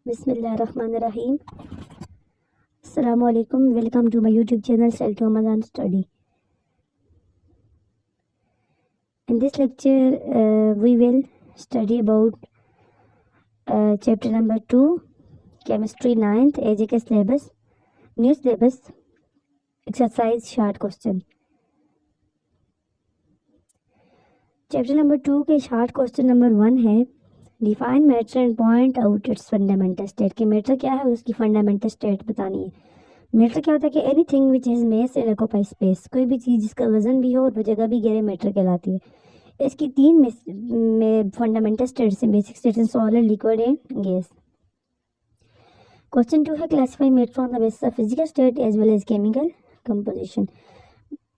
बिस्मिल्लाहिर्रहमानिर्रहीम। अस्सलाम वालेकुम। Welcome to my YouTube channel सेल्टो Ramzan study. In this lecture, we will study about chapter number 2, chemistry 9th, AJK syllabus, new syllabus, exercise short question। Chapter number 2 के short question number 1 है, define matter and point out its fundamental state. कि matter क्या है, उसकी fundamental state बतानी है। Matter क्या होता है कि anything which is mess and occupy space, कोई भी चीज़ जिसका वजन भी हो और वो जगह भी घेरे, मैटर कहलाती है। इसकी तीन में फंडामेंटल स्टेट्स हैं, बेसिक स्टेट्स हैं, solid, liquid and gas. Question 2 है, classify matter on the basis of physical state as well as chemical composition.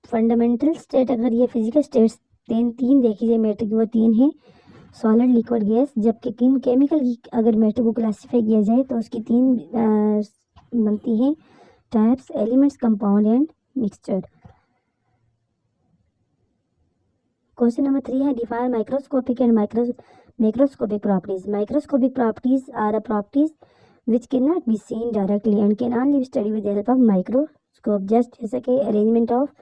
Fundamental state अगर ये फिजिकल स्टेट्स तीन देखी जाए मैटर की, वो तीन है, सॉलिड, लिक्विड, गैस। जबकि केमिकल की अगर मैटर को क्लासीफाई किया जाए तो उसकी तीन बनती हैं types, elements, compound and mixture. Question number 3 है, define microscopic and macroscopic properties. Microscopic properties are properties which can not be seen directly and can only be study with help of microscope. Just जैसे कि arrangement of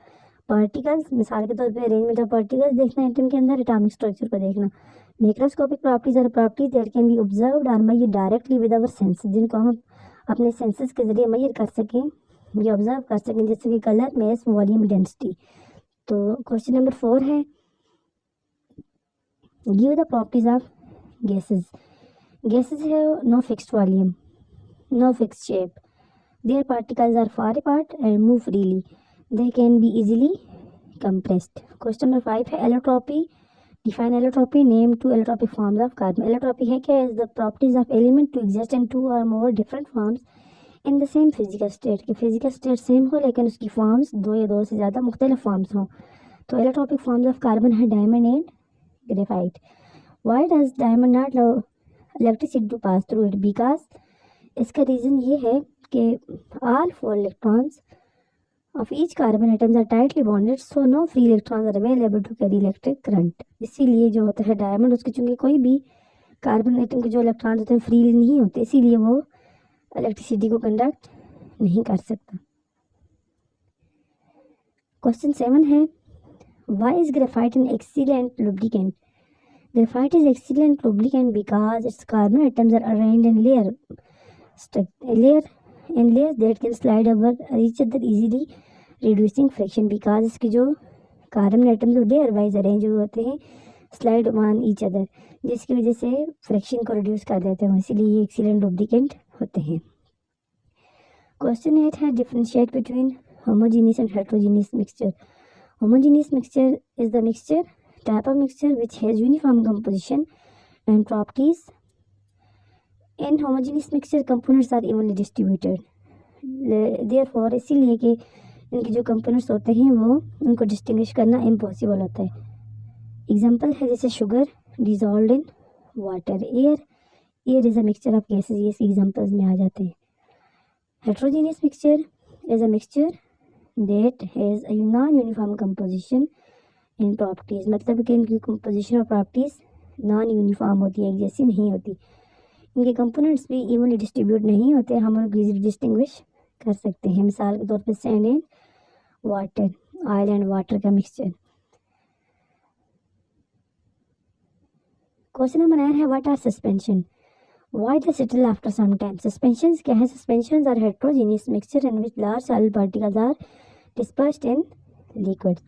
particles, मिसाल के तौर पे arrangement of particles देखना atom के अंदर, atomic structure को देखना। Macroscopic properties are properties that can be observed और measured directly with our senses, जिनको हम अपने सेंसेस के जरिए मेजर कर सकें या ऑब्जर्व कर सकें, जैसे कि कलर, मास, वॉल्यूम, डेंसिटी। तो क्वेश्चन नंबर 4 है, give the properties of gases. Gases have no fixed volume, no fixed shape, their particles are far apart and move freely, they can be easily compressed। Question number 5 है, allotropy. Define allotropy, name two allotropic forms of carbon। Allotropy है क्या, is the properties of element to exist in two or more different forms in the same physical state। कि physical state same हो लेकिन उसकी forms दो या दो से ज़्यादा मुख्तलिफ forms हों। तो allotropic forms of carbon है diamond and graphite। Why does diamond not allow electricity to pass through it? Because इसका रीज़न ये है कि all four electrons of each carbon atoms are tightly bonded, so no free electrons are available to carry electric current। इसीलिए जो होता है diamond, उसके चूंकि कोई भी कार्बन एटम के जो इलेक्ट्रॉन्स होते हैं फ्री नहीं होते, इसीलिए वो इलेक्ट्रिसिटी को कंडक्ट नहीं कर सकता। क्वेश्चन 7 है, why is graphite an excellent lubricant. Graphite is excellent lubricant because its carbon atoms are arranged in layers that can slide over each other easily, reducing friction। because इसके जो carbon atoms layer wise arrange होते हैं, slide on each other, जिसकी वजह से friction को reduce कर देते हैं, इसीलिए ये एक्सीलेंट लुब्रिकेंट होते हैं। क्वेश्चन 8 है, differentiate between homogeneous and heterogeneous mixture. Homogeneous mixture is the mixture type of mixture which has uniform composition and properties. In homogeneous mixture components are evenly distributed, therefore इसीलिए कि इनके जो components होते हैं वो उनको डिस्टिंग्विश करना इम्पॉसिबल होता है। एग्जांपल है जैसे sugar dissolved in water, air is a mixture of gases, ये एग्जांपल्स में आ जाते हैं। Heterogeneous mixture is a mixture that has a non uniform composition and properties, मतलब कि इनकी कंपोजिशन और प्रॉपर्टीज नॉन यूनिफॉर्म होती है, एक जैसी नहीं होती। इनके कंपोनेंट्स भी इवनली डिस्ट्रीब्यूट नहीं होते, हम उनको इजीली डिस्टिंग्विश कर सकते हैं। मिसाल के तौर पर sand and water, oil and water का मिक्सचर। क्वेश्चन नंबर 9 है, what are suspension, why they settle after some time. Suspensions क्या है, suspensions are heterogeneous mixture in which large solid particles are dispersed in liquid,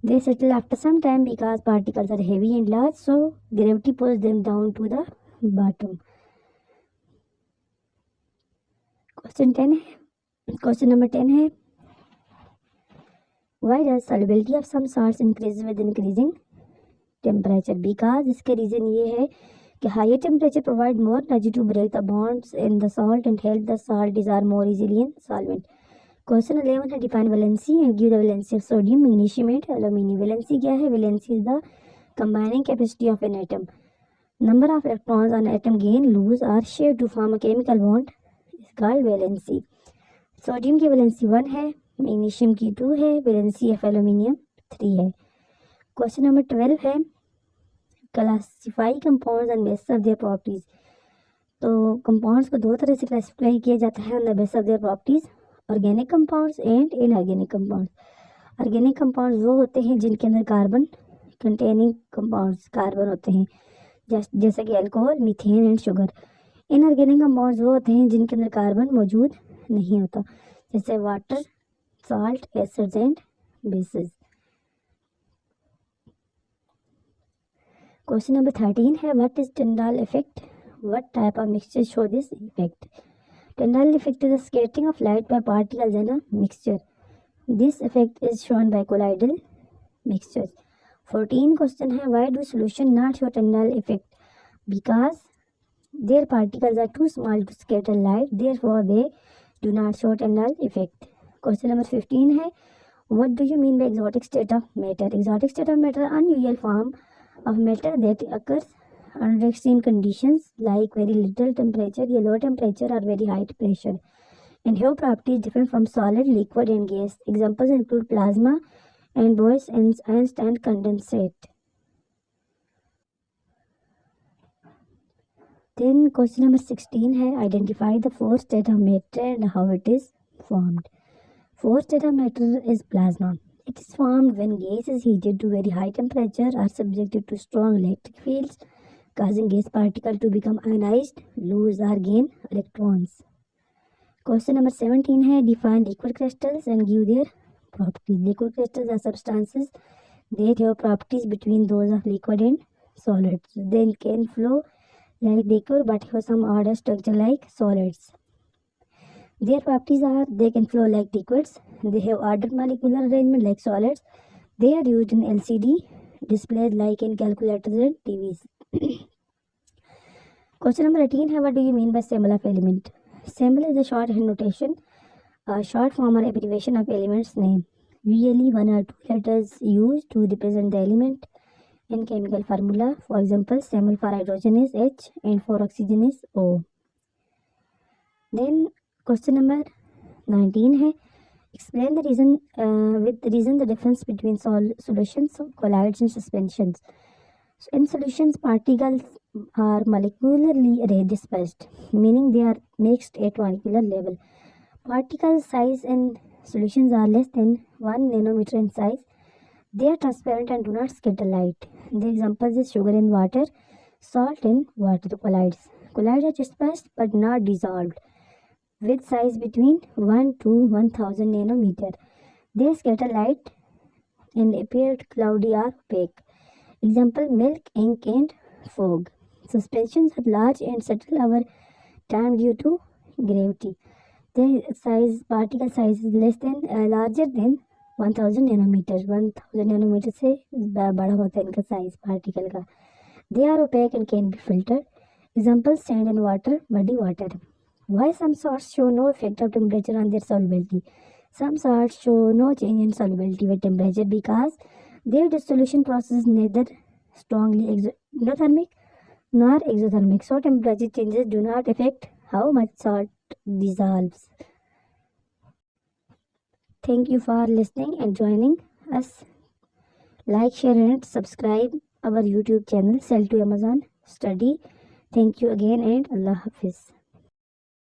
they settle after some time because particles are heavy and large, so gravity pulls them down to the bottom। Question number 10 है, why does solubility of some salts increase with increasing temperature। because इसके reason ये है कि higher temperature provide more energy to break the bonds in the salt and help the salt dissolve more easily in solvent। Question 11 है, define valency and give the valency of sodium, magnesium and aluminium. Valency क्या है, valency is the combining capacity of an atom, number of electrons on atom gain lose और share to form a chemical bond is called valency. Sodium की valency 1 है, magnesium की 2 है, valency of aluminium 3 है। Question number 12 है, classify compounds and bases of their properties. तो compounds को 2 तरह से क्लासिफाई किया जाता है on the base of their properties, organic compounds and inorganic compounds. Organic compounds वो होते हैं जिनके अंदर कार्बन कंटेनिंग कंपाउंड्स कार्बन होते हैं, जैसे कि alcohol, methane and sugar. Inorganic compounds वो होते हैं जिनके अंदर कार्बन मौजूद नहीं होता, जैसे water, salt, acids and bases. Question number 13 है what is Tyndall effect, what type of mixture show this effect. Tyndall effect is the scattering of light by particles in a mixture. This effect is shown by colloidal mixtures. 14 question है why do solution not show Tyndall effect, because their particles are too small to scatter light, therefore they do not show Tyndall effect. Question number 15 है what do you mean by exotic state of matter? Exotic state of matter, unusual form of matter that occurs under extreme conditions like very little temperature, low temperature or very high pressure, and have properties different from solid, liquid and gas. Examples include plasma and Bose-Einstein condensate. Then question number 16 है identify the fourth state of matter and how it is formed. Fourth state of matter is plasma. It is formed when gas is heated to very high temperature or subjected to strong electric fields, causing gas particle to become ionized, lose or gain electrons. Question number 17 है define liquid crystals and give their properties. Liquid crystals are substances that have properties between those of liquid and solids. They can flow like liquid but have some order structure like solids. Their properties are they can flow like liquids, they have ordered molecular arrangement like solids, they are used in LCD displays like in calculators and TVs. Question number 18 है what do you mean by symbol of element? Symbol is a shorthand notation, a short form or abbreviation of element's name. Usually 1 or 2 letters used to represent the element in chemical formula. For example, symbol for hydrogen is H and for oxygen is O. Then question number 19 है explain the reason the difference between solutions, colloids and suspensions. So in solutions, particles are molecularly dispersed, meaning they are mixed at molecular level. Particle size in solutions are less than 1 nanometer in size. They are transparent and do not scatter light. The examples is sugar in water, salt in water. Colloids. Colloids are dispersed but not dissolved, with size between 1 to 1000 nanometer. They scatter light and appear cloudy or opaque. Example milk, ink and fog. Suspensions are large and settle over time due to gravity. Their particle size is larger than 1000 nanometre 1000 nanometre से बड़ा होता है इनका size particle का. They are opaque and can be filtered. Example sand and water, muddy water. Why some salts show no effect of temperature on their solubility? Some salts show no change in solubility with temperature because their dissolution process is neither strongly endothermic nor exothermic. So temperature changes do not affect how much salt dissolves. Thank you for listening and joining us. Like, share and subscribe our YouTube channel Sell to Amazon Study. Thank you again and Allah Hafiz.